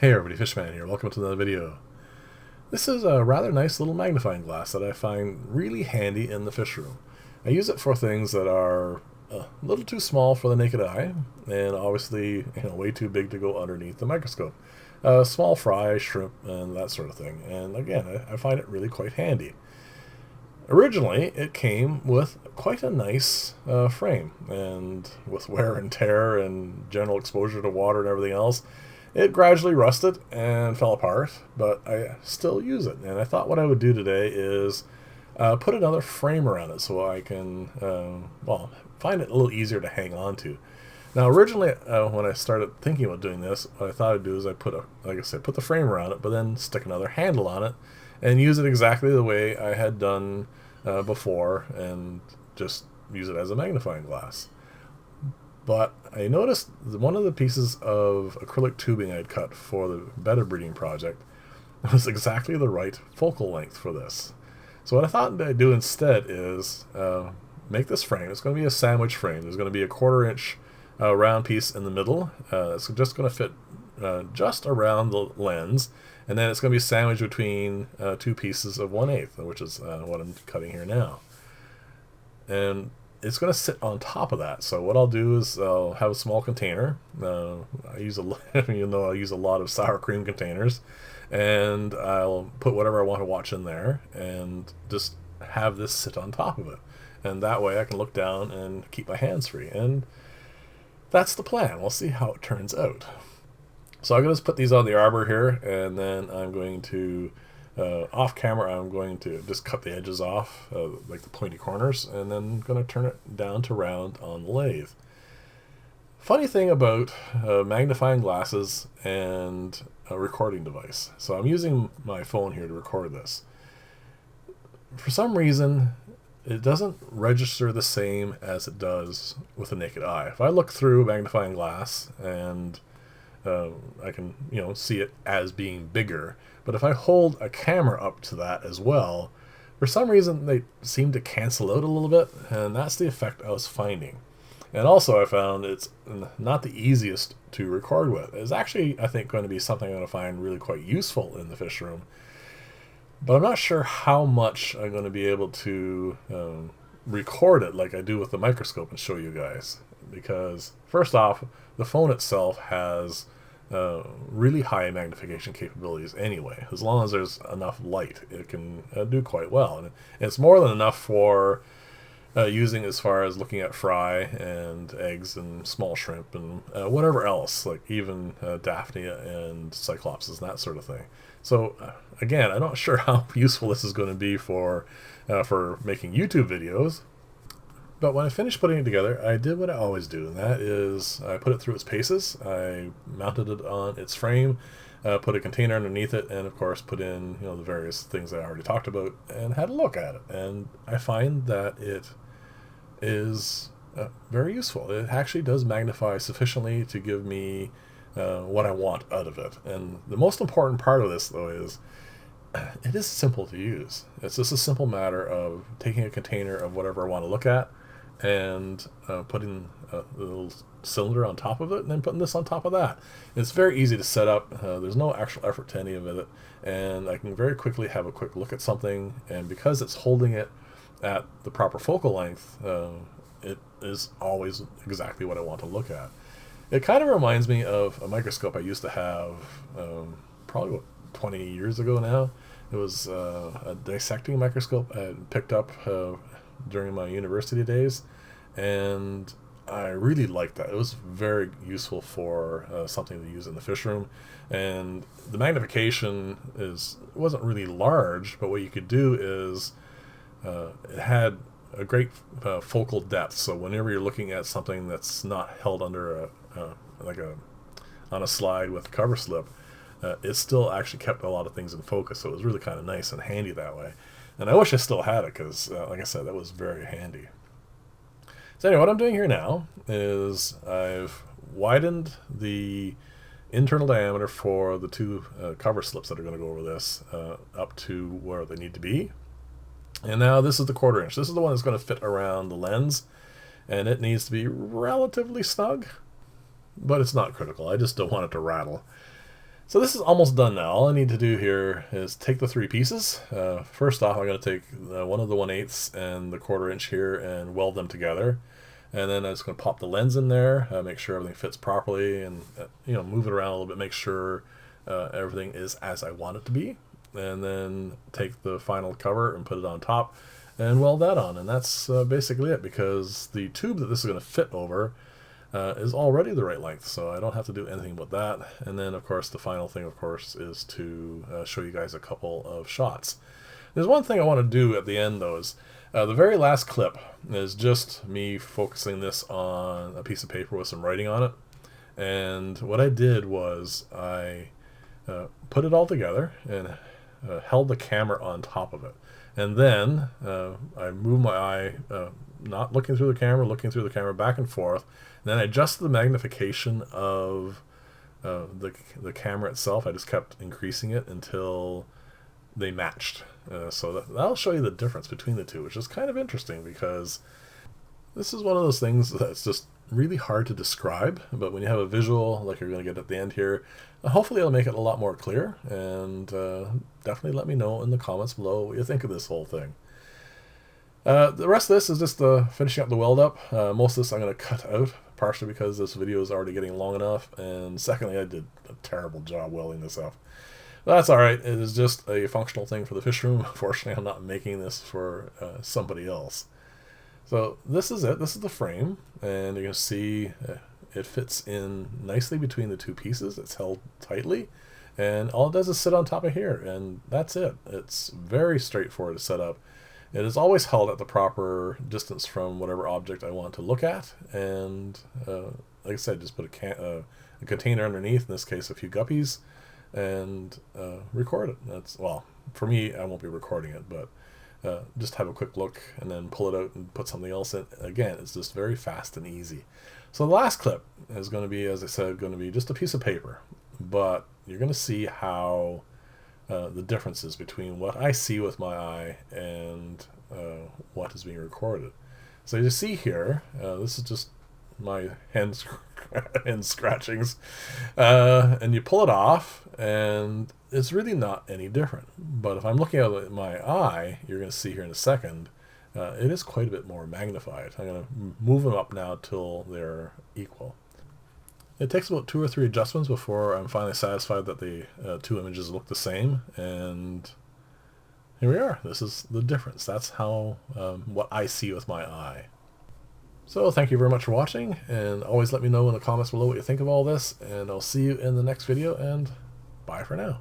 Hey everybody, Fishman here. Welcome to another video. This is a rather nice little magnifying glass that I find really handy in the fish room. I use it for things that are a little too small for the naked eye, and obviously, way too big to go underneath the microscope. Small fry, shrimp, and that sort of thing. And again, I find it really quite handy. Originally, it came with quite a nice frame, and with wear and tear and general exposure to water and everything else, it gradually rusted and fell apart, but I still use it. And I thought what I would do today is put another frame around it so I can, find it a little easier to hang on to. Now, originally, when I started thinking about doing this, what I thought I'd do is put the frame around it, but then stick another handle on it and use it exactly the way I had done before, and just use it as a magnifying glass. But I noticed one of the pieces of acrylic tubing I'd cut for the betta breeding project was exactly the right focal length for this. So what I thought I'd do instead is make this frame. It's going to be a sandwich frame. There's going to be a 1/4 inch round piece in the middle. It's just going to fit just around the lens, and then it's going to be sandwiched between two pieces of 1/8, which is what I'm cutting here now. And it's going to sit on top of that. So what I'll do is I'll have a small container. I use I use a lot of sour cream containers, and I'll put whatever I want to watch in there, and just have this sit on top of it. And that way I can look down and keep my hands free. And that's the plan. We'll see how it turns out. So I'm going to put these on the arbor here, and then I'm going to off camera, I'm going to just cut the edges off, like the pointy corners, and then going to turn it down to round on the lathe. Funny thing about magnifying glasses and a recording device. So I'm using my phone here to record this. For some reason, it doesn't register the same as it does with the naked eye. If I look through a magnifying glass and I can see it as being bigger, but if I hold a camera up to that as well, for some reason they seem to cancel out a little bit, and that's the effect I was finding. And also I found it's not the easiest to record with. It's actually, I think, going to be something I'm going to find really quite useful in the fish room, but I'm not sure how much I'm going to be able to record it like I do with the microscope and show you guys. Because first off, the phone itself has really high magnification capabilities anyway. As long as there's enough light, it can do quite well. And it's more than enough for using as far as looking at fry and eggs and small shrimp and whatever else, like even Daphnia and Cyclopses and that sort of thing. So again, I'm not sure how useful this is going to be for making YouTube videos. But when I finished putting it together, I did what I always do, and that is I put it through its paces. I mounted it on its frame, put a container underneath it, and of course put in the various things I already talked about, and had a look at it. And I find that it is very useful. It actually does magnify sufficiently to give me what I want out of it. And the most important part of this, though, is it is simple to use. It's just a simple matter of taking a container of whatever I want to look at, and putting a little cylinder on top of it, and then putting this on top of that. It's very easy to set up. There's no actual effort to any of it, and I can very quickly have a quick look at something, and because it's holding it at the proper focal length, it is always exactly what I want to look at. It kind of reminds me of a microscope I used to have probably 20 years ago now. It was a dissecting microscope I had picked up during my university days, and I really liked that. It was very useful for something to use in the fish room, and the magnification wasn't really large, but what you could do is it had a great focal depth, so whenever you're looking at something that's not held under on a slide with a cover slip, it still actually kept a lot of things in focus, so it was really kind of nice and handy that way. And I wish I still had it, because like I said, that was very handy. So anyway, what I'm doing here now is I've widened the internal diameter for the two cover slips that are going to go over this up to where they need to be. And now this is the 1/4 inch. This is the one that's going to fit around the lens, and it needs to be relatively snug, but it's not critical. I just don't want it to rattle. So this is almost done now. All I need to do here is take the three pieces. First off, I'm going to take one of the 1/8 and the 1/4 inch here and weld them together. And then I'm just going to pop the lens in there, make sure everything fits properly, and move it around a little bit, make sure everything is as I want it to be. And then take the final cover and put it on top and weld that on. And that's basically it, because the tube that this is going to fit over is already the right length, so I don't have to do anything but that. And then of course the final thing, of course, is to show you guys a couple of shots. There's one thing I want to do at the end though, is the very last clip is just me focusing this on a piece of paper with some writing on it. And what I did was I put it all together and held the camera on top of it. And then I moved my eye, not looking through the camera, looking through the camera back and forth. And then I adjusted the magnification of the camera itself. I just kept increasing it until they matched. So that'll show you the difference between the two, which is kind of interesting, because this is one of those things that's just really hard to describe. But when you have a visual like you're going to get at the end here, hopefully it'll make it a lot more clear. And definitely let me know in the comments below what you think of this whole thing. The rest of this is just finishing up the weld up. Most of this I'm going to cut out, partially because this video is already getting long enough, and secondly I did a terrible job welding this up. But that's alright, it is just a functional thing for the fish room. Unfortunately, I'm not making this for somebody else. So this is it, this is the frame, and you can see it fits in nicely between the two pieces. It's held tightly, and all it does is sit on top of here, and that's it. It's very straightforward to set up. It is always held at the proper distance from whatever object I want to look at, and like I said, just put a container underneath, in this case a few guppies, and record it. That's, well, for me, I won't be recording it, but just have a quick look and then pull it out and put something else in. Again, it's just very fast and easy. So the last clip is going to be, as I said, going to be just a piece of paper, but you're going to see how the differences between what I see with my eye and what is being recorded. So you see here, this is just my hand scratchings, and you pull it off and it's really not any different. But if I'm looking at my eye, you're going to see here in a second, it is quite a bit more magnified. I'm going to move them up now till they're equal. It takes about 2 or 3 adjustments before I'm finally satisfied that the two images look the same, and here we are. This is the difference. That's how what I see with my eye. So thank you very much for watching, and always let me know in the comments below what you think of all this, and I'll see you in the next video, and bye for now.